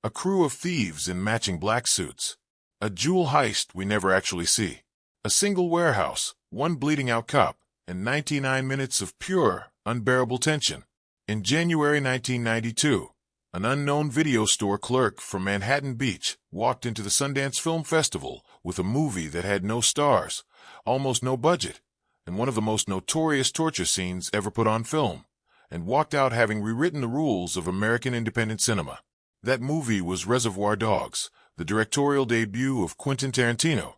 A crew of thieves in matching black suits. A jewel heist we never actually see. A single warehouse, one bleeding-out cop, and 99 minutes of pure, unbearable tension. In January 1992, an unknown video store clerk from Manhattan Beach walked into the Sundance Film Festival with a movie that had no stars, almost no budget, and one of the most notorious torture scenes ever put on film, and walked out having rewritten the rules of American independent cinema. That movie was Reservoir Dogs, the directorial debut of Quentin Tarantino,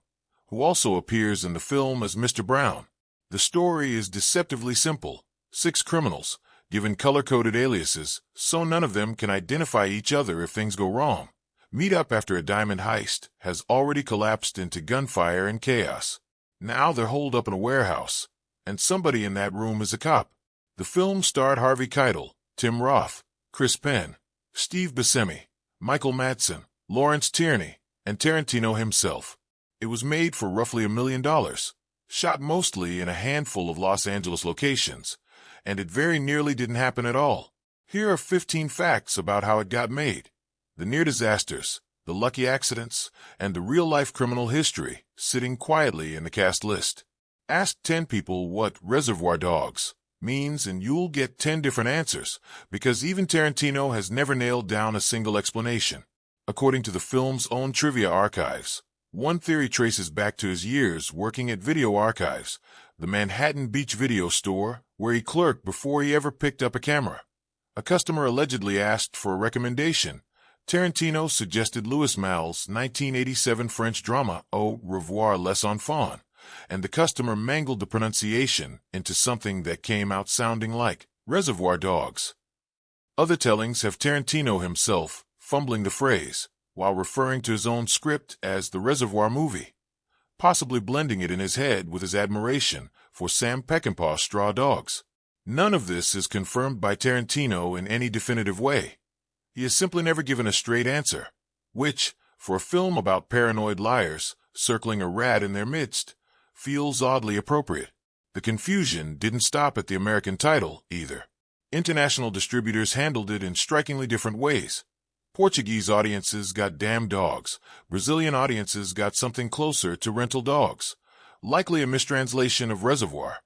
who also appears in the film as Mr. Brown. The story is deceptively simple. 6 criminals, given color-coded aliases, so none of them can identify each other if things go wrong, meet up after a diamond heist has already collapsed into gunfire and chaos. Now they're holed up in a warehouse, and somebody in that room is a cop. The film starred Harvey Keitel, Tim Roth, Chris Penn, Steve Buscemi, Michael Madsen, Lawrence Tierney, and Tarantino himself. It was made for roughly $1 million, shot mostly in a handful of Los Angeles locations, and it very nearly didn't happen at all. Here are 15 facts about how it got made. The near disasters, the lucky accidents, and the real-life criminal history sitting quietly in the cast list. Ask 10 people what Reservoir Dogs means and you'll get 10 different answers, because even Tarantino has never nailed down a single explanation. According to the film's own trivia archives, one theory traces back to his years working at Video Archives, the Manhattan Beach video store, where he clerked before he ever picked up a camera. A customer allegedly asked for a recommendation. Tarantino suggested Louis Malle's 1987 French drama Au revoir les enfants, and the customer mangled the pronunciation into something that came out sounding like Reservoir Dogs. Other tellings have Tarantino himself fumbling the phrase while referring to his own script as the Reservoir movie, possibly blending it in his head with his admiration for Sam Peckinpah's Straw Dogs. None of this is confirmed by Tarantino in any definitive way. He has simply never given a straight answer, which, for a film about paranoid liars circling a rat in their midst, feels oddly appropriate. The confusion didn't stop at the American title, either. International distributors handled it in strikingly different ways. Portuguese audiences got Damn Dogs. Brazilian audiences got something closer to Rental Dogs, likely a mistranslation of Reservoir.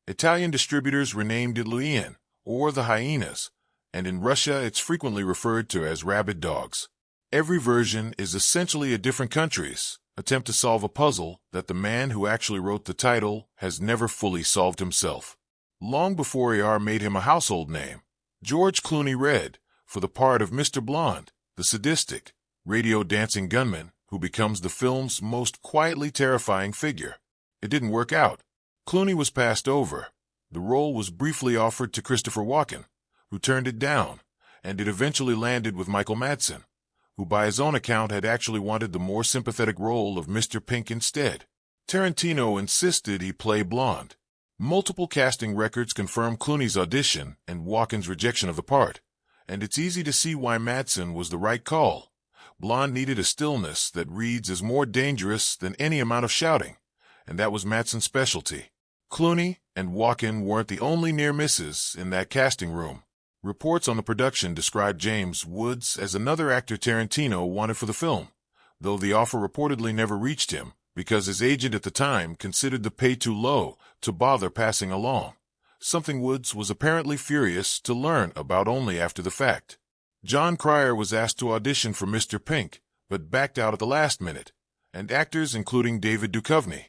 Italian distributors renamed it Luien, or the Hyenas, and in Russia it's frequently referred to as Rabid Dogs. Every version is essentially a different country's attempt to solve a puzzle that the man who actually wrote the title has never fully solved himself. Long before AR made him a household name, George Clooney read for the part of Mr. Blonde, the sadistic, radio-dancing gunman who becomes the film's most quietly terrifying figure. It didn't work out. Clooney was passed over. The role was briefly offered to Christopher Walken, who turned it down, and it eventually landed with Michael Madsen, who by his own account had actually wanted the more sympathetic role of Mr. Pink instead. Tarantino insisted he play Blonde. Multiple casting records confirm Clooney's audition and Walken's rejection of the part, and it's easy to see why Madsen was the right call. Blonde needed a stillness that reads as more dangerous than any amount of shouting, and that was Madsen's specialty. Clooney and Walken weren't the only near misses in that casting room. Reports on the production described James Woods as another actor Tarantino wanted for the film, though the offer reportedly never reached him because his agent at the time considered the pay too low to bother passing along, something Woods was apparently furious to learn about only after the fact. John Cryer was asked to audition for Mr. Pink, but backed out at the last minute, and actors including David Duchovny,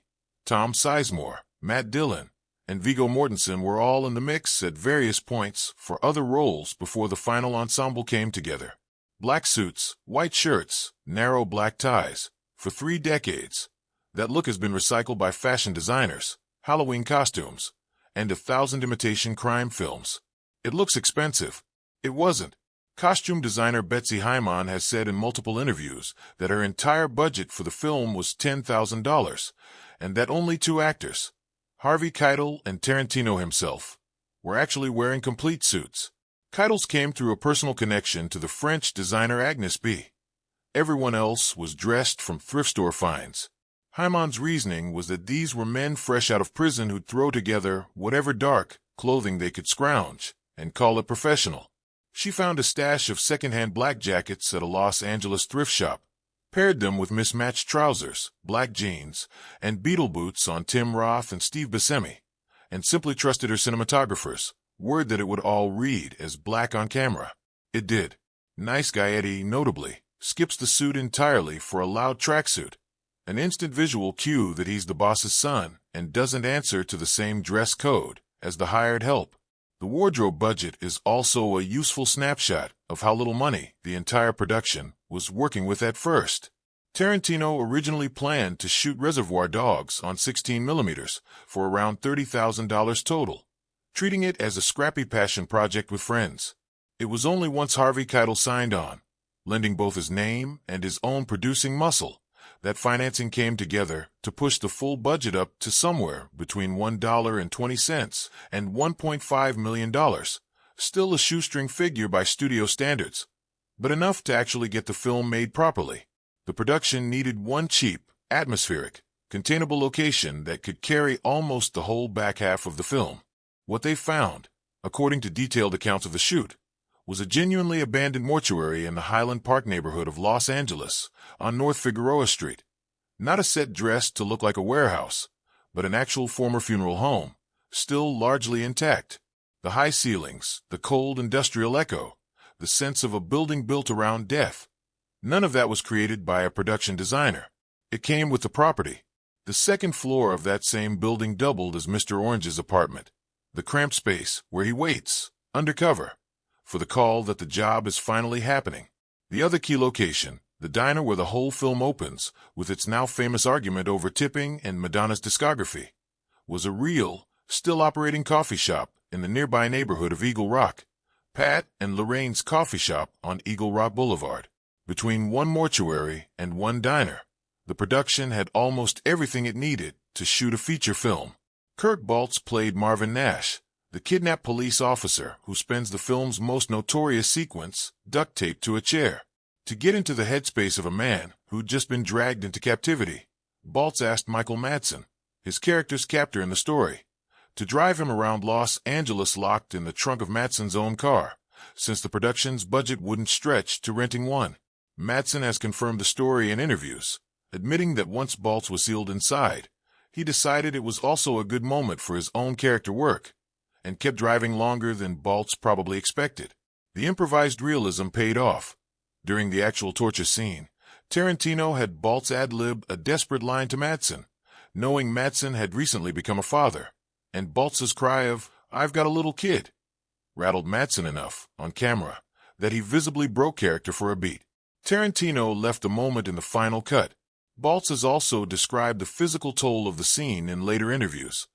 Tom Sizemore, Matt Dillon, and Viggo Mortensen were all in the mix at various points for other roles before the final ensemble came together. Black suits, white shirts, narrow black ties. For 3 decades, that look has been recycled by fashion designers, Halloween costumes, and 1,000 imitation crime films. It looks expensive. It wasn't. Costume designer Betsy Hyman has said in multiple interviews that her entire budget for the film was $10,000, and that only 2 actors, Harvey Keitel and Tarantino himself, were actually wearing complete suits. Keitel's came through a personal connection to the French designer Agnes B. Everyone else was dressed from thrift store finds. Hyman's reasoning was that these were men fresh out of prison who'd throw together whatever dark clothing they could scrounge and call it professional. She found a stash of second-hand black jackets at a Los Angeles thrift shop, paired them with mismatched trousers, black jeans, and beetle boots on Tim Roth and Steve Buscemi, and simply trusted her cinematographers, word that it would all read as black on camera. It did. Nice Guy Eddie, notably, skips the suit entirely for a loud tracksuit, an instant visual cue that he's the boss's son and doesn't answer to the same dress code as the hired help. The wardrobe budget is also a useful snapshot of how little money the entire production was working with at first. Tarantino originally planned to shoot Reservoir Dogs on 16mm for around $30,000 total, treating it as a scrappy passion project with friends. It was only once Harvey Keitel signed on, lending both his name and his own producing muscle, that financing came together to push the full budget up to somewhere between $1.20 and $1.5 million, still a shoestring figure by studio standards, but enough to actually get the film made properly. The production needed one cheap, atmospheric, containable location that could carry almost the whole back half of the film. What they found, according to detailed accounts of the shoot, was a genuinely abandoned mortuary in the Highland Park neighborhood of Los Angeles on North Figueroa Street. Not a set dressed to look like a warehouse, but an actual former funeral home, still largely intact. The high ceilings, the cold industrial echo, the sense of a building built around death. None of that was created by a production designer. It came with the property. The second floor of that same building doubled as Mr. Orange's apartment, the cramped space where he waits, undercover, for the call that the job is finally happening. The other key location, the diner where the whole film opens, with its now famous argument over tipping and Madonna's discography, was a real, still operating coffee shop in the nearby neighborhood of Eagle Rock, Pat and Lorraine's coffee shop on Eagle Rock Boulevard. Between one mortuary and one diner, the production had almost everything it needed to shoot a feature film. Kirk Baltz played Marvin Nash, the kidnapped police officer who spends the film's most notorious sequence duct taped to a chair. To get into the headspace of a man who'd just been dragged into captivity, Baltz asked Michael Madsen, his character's captor in the story, to drive him around Los Angeles locked in the trunk of Madsen's own car, since the production's budget wouldn't stretch to renting one. Madsen has confirmed the story in interviews, admitting that once Baltz was sealed inside, he decided it was also a good moment for his own character work, and kept driving longer than Baltz probably expected. The improvised realism paid off. During the actual torture scene, Tarantino had Baltz ad-lib a desperate line to Madsen, knowing Madsen had recently become a father, and Baltz's cry of, "I've got a little kid," rattled Madsen enough, on camera, that he visibly broke character for a beat. Tarantino left a moment in the final cut. Baltz has also described the physical toll of the scene in later interviews.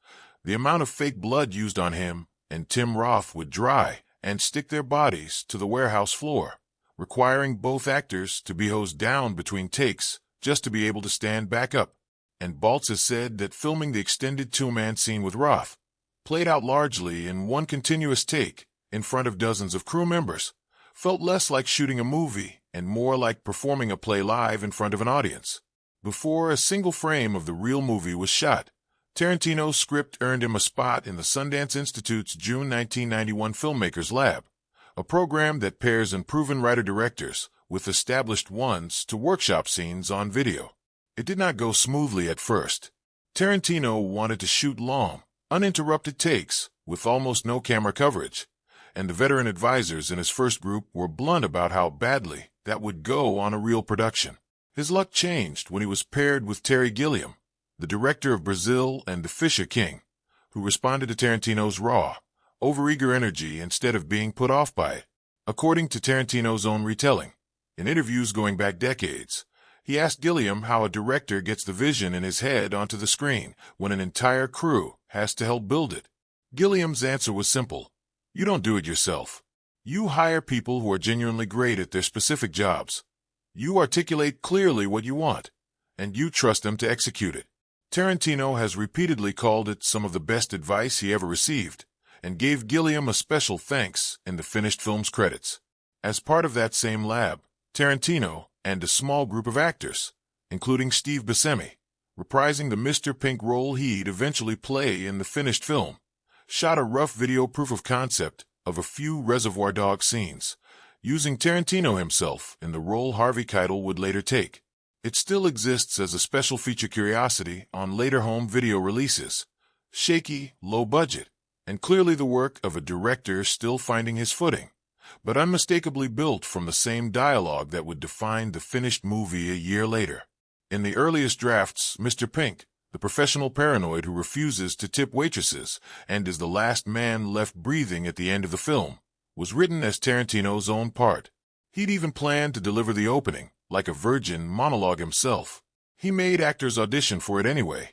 The amount of fake blood used on him and Tim Roth would dry and stick their bodies to the warehouse floor, requiring both actors to be hosed down between takes just to be able to stand back up. And Baltz has said that filming the extended two-man scene with Roth, played out largely in one continuous take in front of dozens of crew members, felt less like shooting a movie and more like performing a play live in front of an audience. Before a single frame of the real movie was shot, Tarantino's script earned him a spot in the Sundance Institute's June 1991 Filmmakers Lab, a program that pairs unproven writer-directors with established ones to workshop scenes on video. It did not go smoothly at first. Tarantino wanted to shoot long, uninterrupted takes with almost no camera coverage, and the veteran advisors in his first group were blunt about how badly that would go on a real production. His luck changed when he was paired with Terry Gilliam, the director of Brazil and The Fisher King, who responded to Tarantino's raw, overeager energy instead of being put off by it. According to Tarantino's own retelling, in interviews going back decades, he asked Gilliam how a director gets the vision in his head onto the screen when an entire crew has to help build it. Gilliam's answer was simple: you don't do it yourself. You hire people who are genuinely great at their specific jobs. You articulate clearly what you want, and you trust them to execute it. Tarantino has repeatedly called it some of the best advice he ever received, and gave Gilliam a special thanks in the finished film's credits. As part of that same lab, Tarantino and a small group of actors, including Steve Buscemi, reprising the Mr. Pink role he'd eventually play in the finished film, shot a rough video proof of concept of a few Reservoir Dogs scenes, using Tarantino himself in the role Harvey Keitel would later take. It still exists as a special feature curiosity on later home video releases. Shaky, low budget, and clearly the work of a director still finding his footing, but unmistakably built from the same dialogue that would define the finished movie a year later. In the earliest drafts, Mr. Pink, the professional paranoid who refuses to tip waitresses and is the last man left breathing at the end of the film, was written as Tarantino's own part. He'd even planned to deliver the opening, like a virgin monologue himself. He made actors audition for it anyway,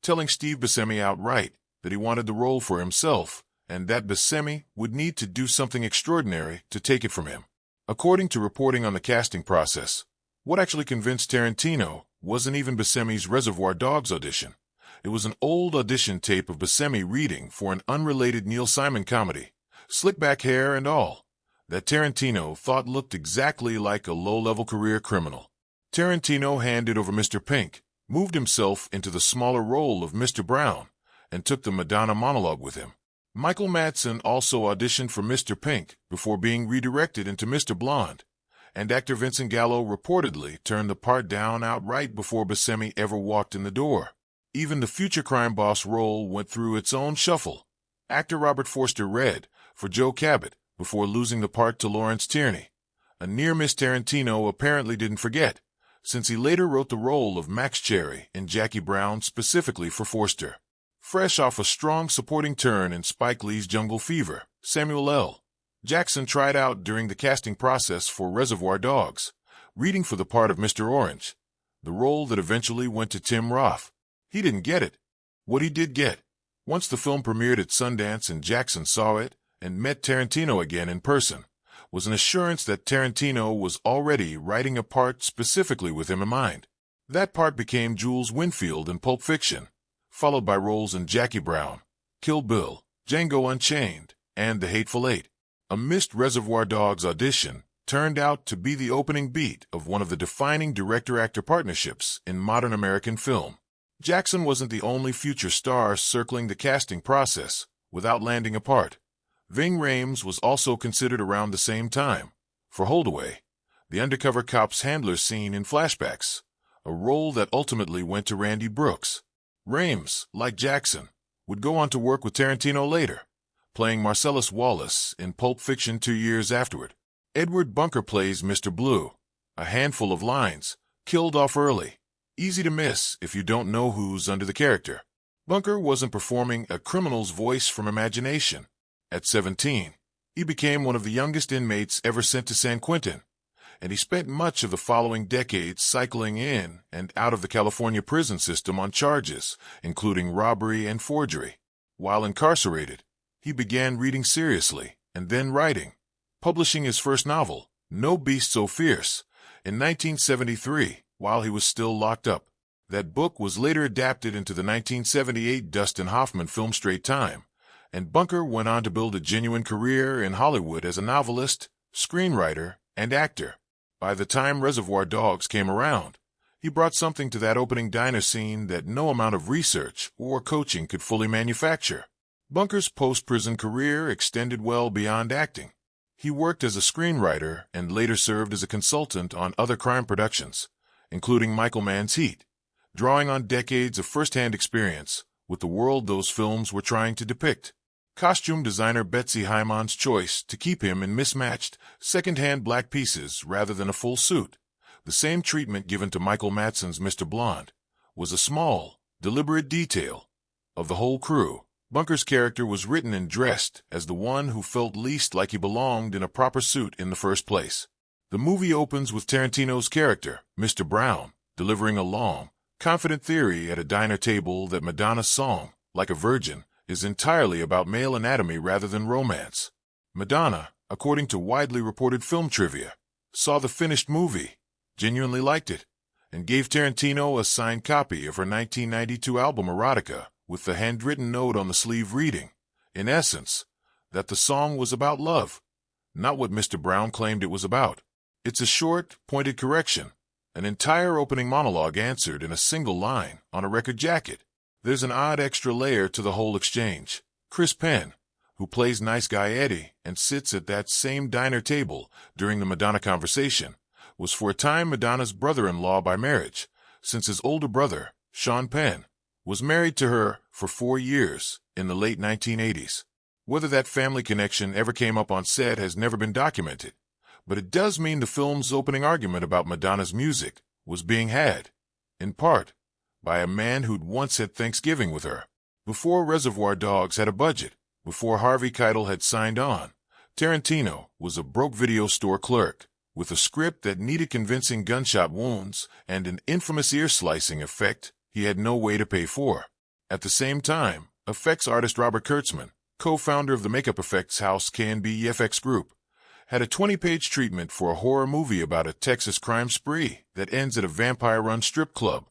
telling Steve Buscemi outright that he wanted the role for himself and that Buscemi would need to do something extraordinary to take it from him. According to reporting on the casting process, what actually convinced Tarantino wasn't even Buscemi's Reservoir Dogs audition. It was an old audition tape of Buscemi reading for an unrelated Neil Simon comedy, slick back hair and all, that Tarantino thought looked exactly like a low-level career criminal. Tarantino handed over Mr. Pink, moved himself into the smaller role of Mr. Brown, and took the Madonna monologue with him. Michael Madsen also auditioned for Mr. Pink before being redirected into Mr. Blonde, and actor Vincent Gallo reportedly turned the part down outright before Buscemi ever walked in the door. Even the future crime boss role went through its own shuffle. Actor Robert Forster read for Joe Cabot before losing the part to Lawrence Tierney, a near-miss Tarantino apparently didn't forget, since he later wrote the role of Max Cherry in Jackie Brown specifically for Forster. Fresh off a strong supporting turn in Spike Lee's Jungle Fever, Samuel L. Jackson tried out during the casting process for Reservoir Dogs, reading for the part of Mr. Orange, the role that eventually went to Tim Roth. He didn't get it. What he did get, once the film premiered at Sundance and Jackson saw it and met Tarantino again in person, was an assurance that Tarantino was already writing a part specifically with him in mind. That part became Jules Winfield in Pulp Fiction, followed by roles in Jackie Brown, Kill Bill, Django Unchained, and The Hateful Eight. A missed Reservoir Dogs audition turned out to be the opening beat of one of the defining director-actor partnerships in modern American film. Jackson wasn't the only future star circling the casting process without landing a part. Ving Rhames was also considered around the same time, for Holdaway, the undercover cop's handler scene in Flashbacks, a role that ultimately went to Randy Brooks. Rhames, like Jackson, would go on to work with Tarantino later, playing Marcellus Wallace in Pulp Fiction 2 years afterward. Edward Bunker plays Mr. Blue, a handful of lines, killed off early, easy to miss if you don't know who's under the character. Bunker wasn't performing a criminal's voice from imagination. At 17, he became one of the youngest inmates ever sent to San Quentin, and he spent much of the following decades cycling in and out of the California prison system on charges, including robbery and forgery. While incarcerated, he began reading seriously and then writing, publishing his first novel, No Beast So Fierce, in 1973 while he was still locked up. That book was later adapted into the 1978 Dustin Hoffman film Straight Time, and Bunker went on to build a genuine career in Hollywood as a novelist, screenwriter, and actor. By the time Reservoir Dogs came around, he brought something to that opening diner scene that no amount of research or coaching could fully manufacture. Bunker's post-prison career extended well beyond acting. He worked as a screenwriter and later served as a consultant on other crime productions, including Michael Mann's Heat, drawing on decades of first-hand experience with the world those films were trying to depict. Costume designer Betsy Hyman's choice to keep him in mismatched, second-hand black pieces rather than a full suit, the same treatment given to Michael Madsen's Mr. Blonde, was a small, deliberate detail. Of the whole crew, Bunker's character was written and dressed as the one who felt least like he belonged in a proper suit in the first place. The movie opens with Tarantino's character, Mr. Brown, delivering a long, confident theory at a diner table that Madonna's song, Like a Virgin, is entirely about male anatomy rather than romance. Madonna, according to widely reported film trivia, saw the finished movie, genuinely liked it, and gave Tarantino a signed copy of her 1992 album Erotica with the handwritten note on the sleeve reading, in essence, that the song was about love, not what Mr. Brown claimed it was about. It's a short, pointed correction, an entire opening monologue answered in a single line on a record jacket. There's an odd extra layer to the whole exchange. Chris Penn, who plays nice guy Eddie and sits at that same diner table during the Madonna conversation, was for a time Madonna's brother-in-law by marriage, since his older brother, Sean Penn, was married to her for 4 years in the late 1980s. Whether that family connection ever came up on set has never been documented, but it does mean the film's opening argument about Madonna's music was being had, in part, by a man who'd once had Thanksgiving with her. Before Reservoir Dogs had a budget, before Harvey Keitel had signed on, Tarantino was a broke video store clerk with a script that needed convincing gunshot wounds and an infamous ear-slicing effect he had no way to pay for. At the same time, effects artist Robert Kurtzman, co-founder of the makeup effects house K&B FX Group, had a 20-page treatment for a horror movie about a Texas crime spree that ends at a vampire-run strip club,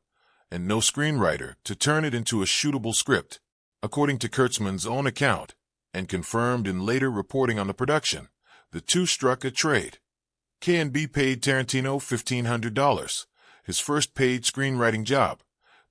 and no screenwriter to turn it into a shootable script. According to Kurtzman's own account, and confirmed in later reporting on the production, the two struck a trade. K&B paid Tarantino $1,500, his first paid screenwriting job,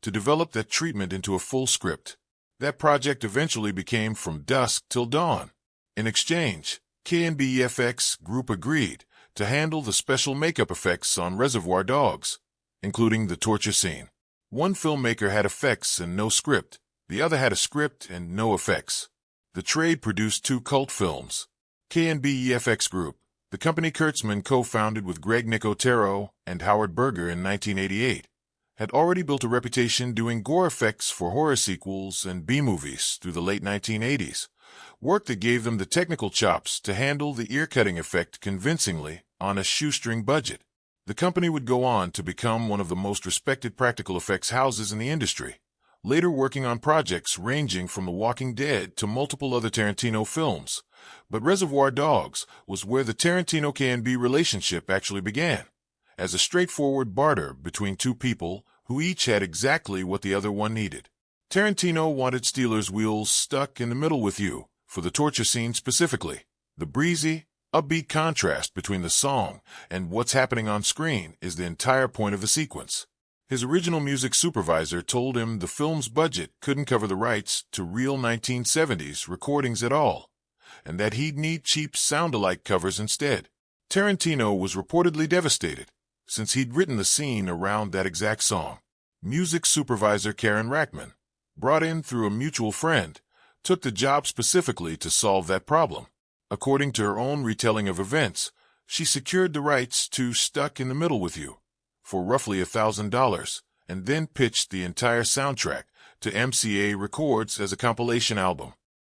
to develop that treatment into a full script. That project eventually became From Dusk Till Dawn. In exchange, K&B FX Group agreed to handle the special makeup effects on Reservoir Dogs, including the torture scene. One filmmaker had effects and no script, the other had a script and no effects. The trade produced 2 cult films. K&B FX Group, the company Kurtzman co-founded with Greg Nicotero and Howard Berger in 1988, had already built a reputation doing gore effects for horror sequels and B-movies through the late 1980s, work that gave them the technical chops to handle the ear-cutting effect convincingly on a shoestring budget. The company would go on to become one of the most respected practical effects houses in the industry, later working on projects ranging from The Walking Dead to multiple other Tarantino films. But Reservoir Dogs was where the Tarantino K&B relationship actually began, as a straightforward barter between 2 people who each had exactly what the other one needed. Tarantino wanted Steelers' wheels stuck in the middle with you, for the torture scene specifically. The breezy, upbeat contrast between the song and what's happening on screen is the entire point of the sequence. His original music supervisor told him the film's budget couldn't cover the rights to real 1970s recordings at all, and that he'd need cheap sound-alike covers instead. Tarantino was reportedly devastated, since he'd written the scene around that exact song. Music supervisor Karen Rackman, brought in through a mutual friend, took the job specifically to solve that problem. According to her own retelling of events, she secured the rights to Stuck in the Middle with You for roughly $1,000, and then pitched the entire soundtrack to MCA Records as a compilation album.